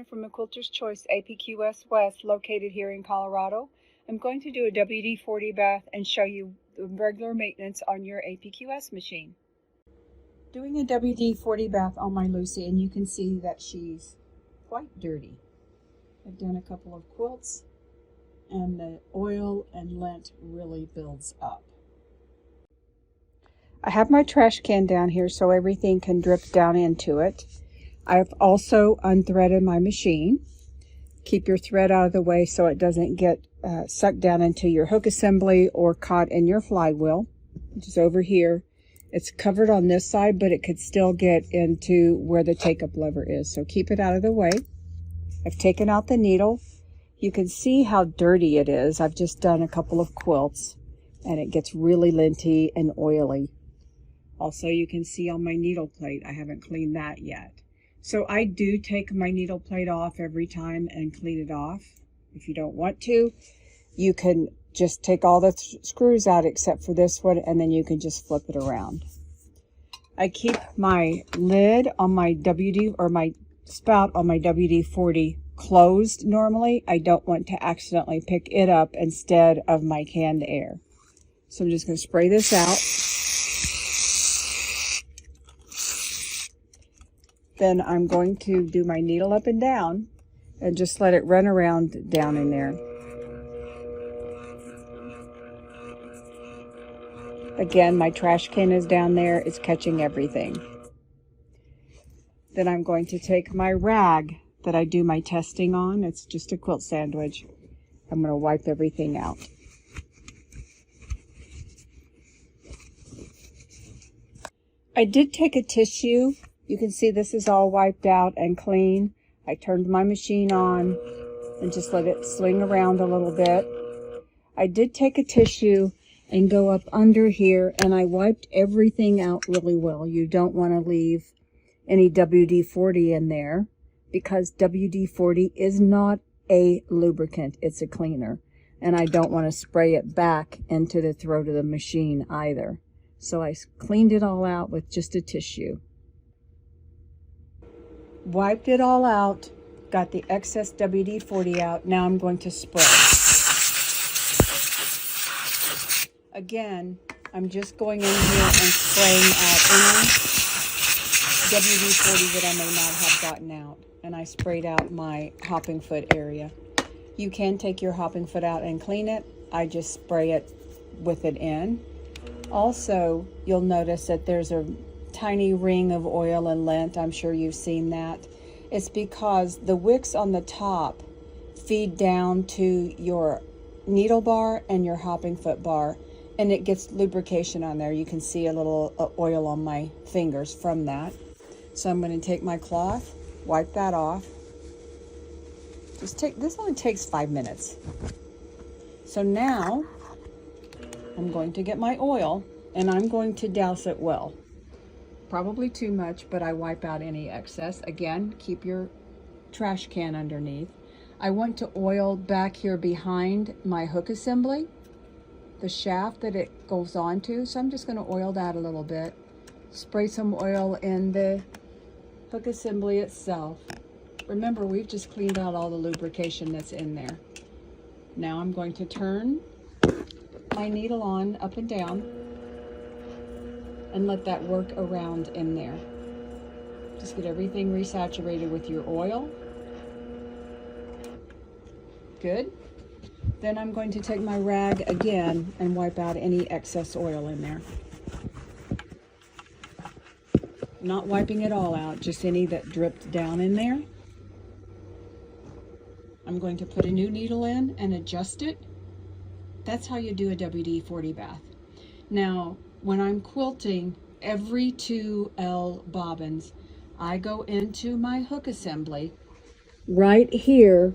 Myrna from the Quilter's Choice APQS West, located here in Colorado. I'm going to do a WD-40 bath and show you the regular maintenance on your APQS machine. Doing a WD-40 bath on my Lucy, and you can see that she's quite dirty. I've done a couple of quilts, and the oil and lint really builds up. I have my trash can down here so everything can drip down into it. I've also unthreaded my machine. Keep your thread out of the way so it doesn't get sucked down into your hook assembly or caught in your flywheel, which is over here. It's covered on this side, but it could still get into where the take-up lever is, so keep it out of the way. I've taken out the needle. You can see how dirty it is. I've just done a couple of quilts, and it gets really linty and oily. Also, you can see on my needle plate, I haven't cleaned that yet. So I do take my needle plate off every time and clean it off. If you don't want to, you can just take all the screws out except for this one, and then you can just flip it around. I keep my lid on my my spout on my WD-40 closed normally. I don't want to accidentally pick it up instead of my canned air. So I'm just going to spray this out. Then I'm going to do my needle up and down and just let it run around down in there. Again, my trash can is down there. It's catching everything. Then I'm going to take my rag that I do my testing on. It's just a quilt sandwich. I'm going to wipe everything out. I did take a tissue. You can see this is all wiped out and clean. I turned my machine on and just let it swing around a little bit. I did take a tissue and go up under here, and I wiped everything out really well. You don't want to leave any WD-40 in there because WD-40 is not a lubricant, it's a cleaner. And I don't want to spray it back into the throat of the machine either. So I cleaned it all out with just a tissue. Wiped it all out, got the excess WD-40 out. Now I'm going to spray. Again, I'm just going in here and spraying out any WD-40 that I may not have gotten out. And I sprayed out my hopping foot area. You can take your hopping foot out and clean it. I just spray it with it in. Also, you'll notice that there's a tiny ring of oil and lint. I'm sure you've seen that. It's because the wicks on the top feed down to your needle bar and your hopping foot bar, and it gets lubrication on there. You can see a little oil on my fingers from that. So I'm going to take my cloth, wipe that off. This only takes 5 minutes. So now I'm going to get my oil, and I'm going to douse it well. Probably too much, but I wipe out any excess. Again, keep your trash can underneath. I want to oil back here behind my hook assembly, the shaft that it goes onto. So I'm just going to oil that a little bit. Spray some oil in the hook assembly itself. Remember, we've just cleaned out all the lubrication that's in there. Now I'm going to turn my needle on up and down and let that work around in there. Just get everything resaturated with your oil. Good. Then I'm going to take my rag again and wipe out any excess oil in there. Not wiping it all out, just any that dripped down in there. I'm going to put a new needle in and adjust it. That's how you do a WD-40 bath. Now, when I'm quilting, every 2L bobbins, I go into my hook assembly right here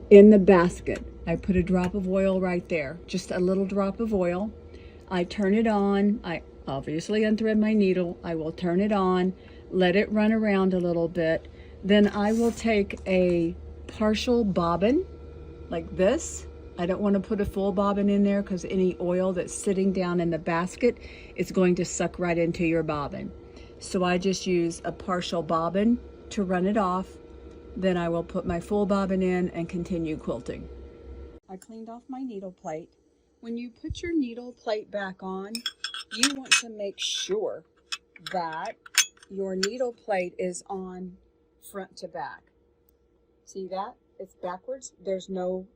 in the basket. I put a drop of oil right there, just a little drop of oil. I turn it on. I obviously unthread my needle. I will turn it on, let it run around a little bit. Then I will take a partial bobbin like this. I don't want to put a full bobbin in there because any oil that's sitting down in the basket is going to suck right into your bobbin. So I just use a partial bobbin to run it off, Then I will put my full bobbin in and continue quilting. I cleaned off my needle plate. When you put your needle plate back on, you want to make sure that your needle plate is on front to back. See that? It's backwards. There's no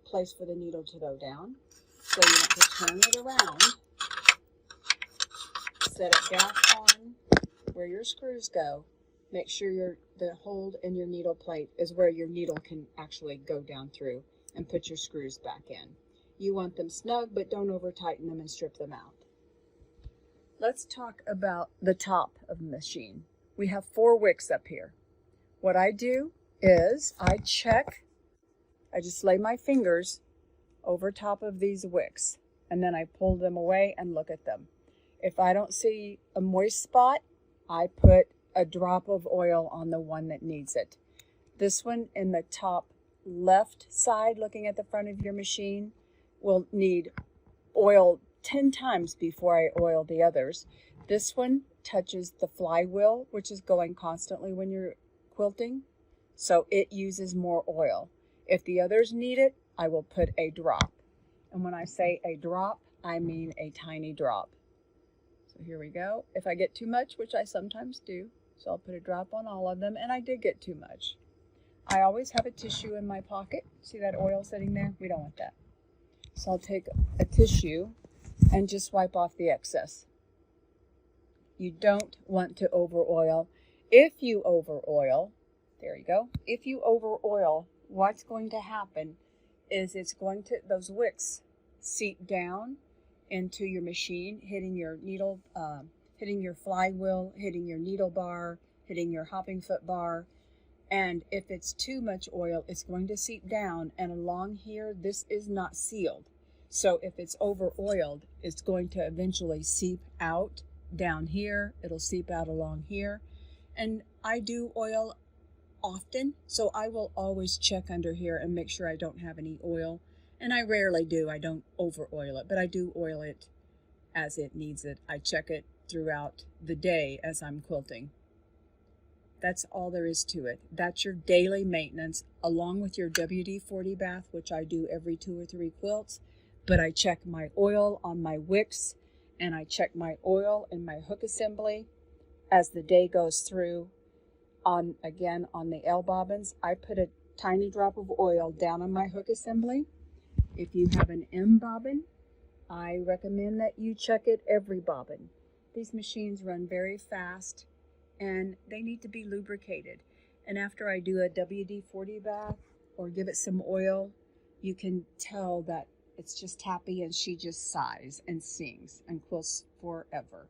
place for the needle to go down. So you want to turn it around, set it back on where your screws go. Make sure the hold in your needle plate is where your needle can actually go down through, and put your screws back in. You want them snug, but don't over tighten them and strip them out. Let's talk about the top of the machine. We have 4 wicks up here. What I do is I just lay my fingers over top of these wicks, and then I pull them away and look at them. If I don't see a moist spot, I put a drop of oil on the one that needs it. This one in the top left side, looking at the front of your machine, will need oil 10 times before I oil the others. This one touches the flywheel, which is going constantly when you're quilting, so it uses more oil. If the others need it, I will put a drop. And when I say a drop, I mean a tiny drop. So here we go. If I get too much, which I sometimes do, so I'll put a drop on all of them, and I did get too much. I always have a tissue in my pocket. See that oil sitting there? We don't want that. So I'll take a tissue and just wipe off the excess. You don't want to over oil. If you over oil, there you go. If you over oil, what's going to happen is those wicks seep down into your machine, hitting your needle, hitting your flywheel, hitting your needle bar, hitting your hopping foot bar. And if it's too much oil, it's going to seep down, and along here, this is not sealed. So if it's over oiled, it's going to eventually seep out down here. It'll seep out along here. And I do oil often, so I will always check under here and make sure I don't have any oil. And I rarely do. I don't over oil it, but I do oil it as it needs it. I check it throughout the day as I'm quilting. That's all there is to it. That's your daily maintenance, along with your WD-40 bath, which I do every 2 or 3 quilts. But I check my oil on my wicks, and I check my oil in my hook assembly as the day goes through. Again, on the L bobbins, I put a tiny drop of oil down on my hook assembly. If you have an M bobbin, I recommend that you check it every bobbin. These machines run very fast, and they need to be lubricated. And after I do a WD-40 bath or give it some oil, you can tell that it's just happy, and she just sighs and sings and quilts forever.